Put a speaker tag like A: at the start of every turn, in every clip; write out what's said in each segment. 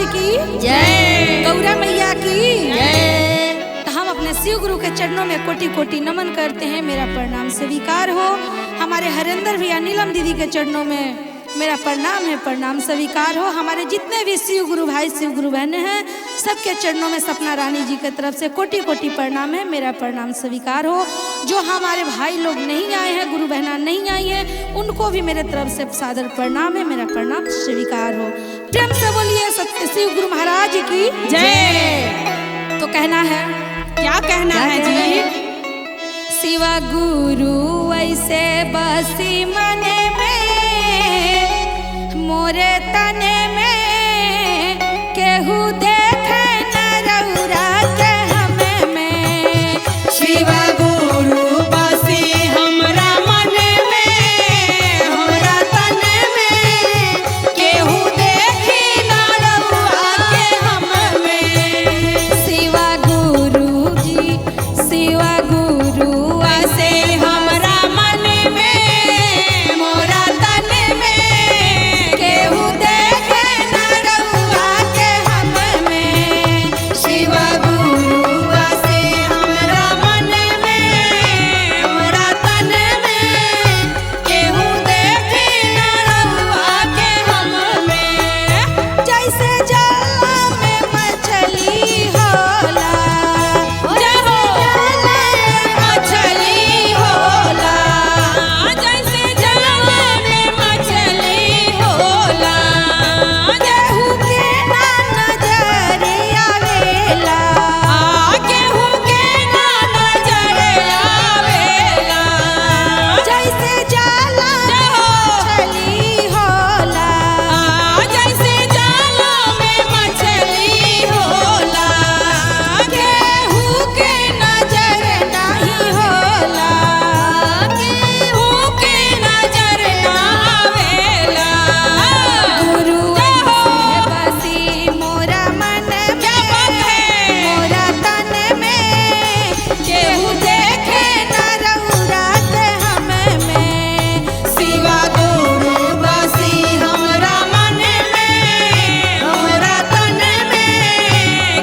A: की जय, गौरा मैया की जय। तो हम अपने शिव गुरु के चरणों में कोटि कोटि नमन करते हैं। मेरा प्रणाम स्वीकार हो। हमारे हरेंद्र भैया नीलम दीदी के चरणों में मेरा प्रणाम है, प्रणाम स्वीकार हो। हमारे जितने भी शिव गुरु भाई शिव गुरु बहनें हैं सबके चरणों में सपना रानी जी की तरफ से कोटि कोटि प्रणाम है, मेरा प्रणाम स्वीकार हो। जो हमारे भाई लोग नहीं आए हैं, गुरु बहना नहीं आई हैं, उनको भी मेरे तरफ से सादर प्रणाम है, मेरा प्रणाम स्वीकार हो। प्रेम से बोलिए सत्य शिव गुरु महाराज की जय। तो कहना है,
B: क्या कहना है जी?
A: शिव गुरु ऐसे बसी मने में, मोरे तने में, केहू देखे न रउरा के हमें में।
B: शिव गुरु बसी हमरा मन में, हमरा तन में, केहू देखी ना रउआ के हम में।
A: शिव गुरु जी, शिव गुरु
B: ऐसे हमरा मन में, मोरा तन में, केहू देखे ना रउआ के हम में। शिव गुरु ऐसे हमरा मन में, मोरा तन में, केहू देखे ना रउआ के हम में।
A: जैसे जल में मछली होला,
B: जहो मछली होला, जैसे जल में मछली होला,
A: केहू के ना नजर आवेला।
B: केहू के ना नजर आवेला।
A: जैसे जल मछली होला,
B: जैसे जल में मछली होला,
A: केहू के नजर नहीं होला।
B: केहू के नजर ना आवेला।
A: गुरु
B: जहो
A: ऐसे बसी मोरा मन
B: क्या
A: में,
B: बात है?
A: मोरा तन में, केहू देखे न रउरा के हमें में।
B: शिव गुरु बसी हमरा मन में, हमरा तन में,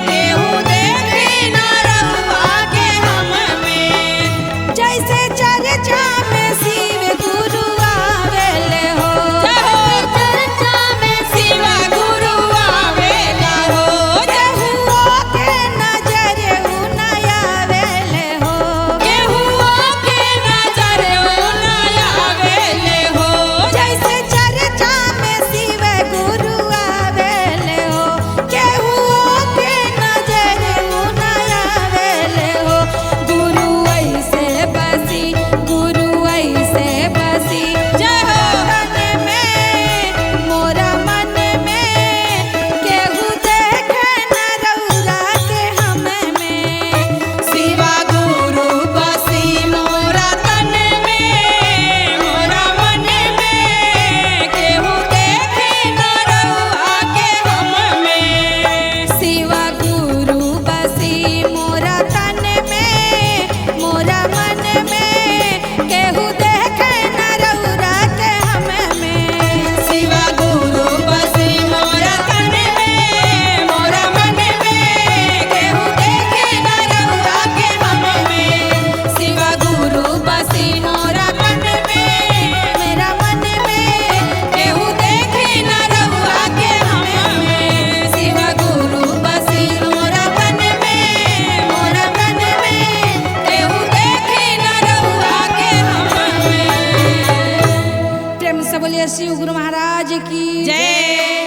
B: केहू देखी ना रउआ के हम में।
A: जैसे चर्चा में शिव गुरु आवेले हो,
B: चर्चा में शिव गुरु आवेला हो।
A: केहुओ के नजर उ न आवेले हो।
B: केहुओ के नजर ना आवेले हो।
A: जैसे चर्चा में शिव गुरु आवेले हो, केहुओ के नजर उ न आवेले हो। गुरु ऐसे बसी, गुरु ऐसे बसी
B: जय हो।
A: तन में, मोरा मन में, केहू देखे न रउरा के हमें में।
B: शिव गुरु बसी मोरा तन में, मोरा मन में, केहू देखे ना रउआ के हम में।
A: शिव गुरु बसी मोरा तन में, मोरा मन में, केहू देखे न रउरा के हमें में।
B: शिव गुरु बसी मोरा तन में, मोरा मन में, केहू देखे ना रउआ के हम में। शिव गुरु बसी मोरा तन में,
A: मेरा मन में,
B: केहू देखे ना रउआ के हम में। शिव गुरु बसी मोरा तन में, मोरा तन में, केहू देखे ना रउआ के हम में।
A: प्रेम से बोलिए शिव गुरु महाराज की
B: जय।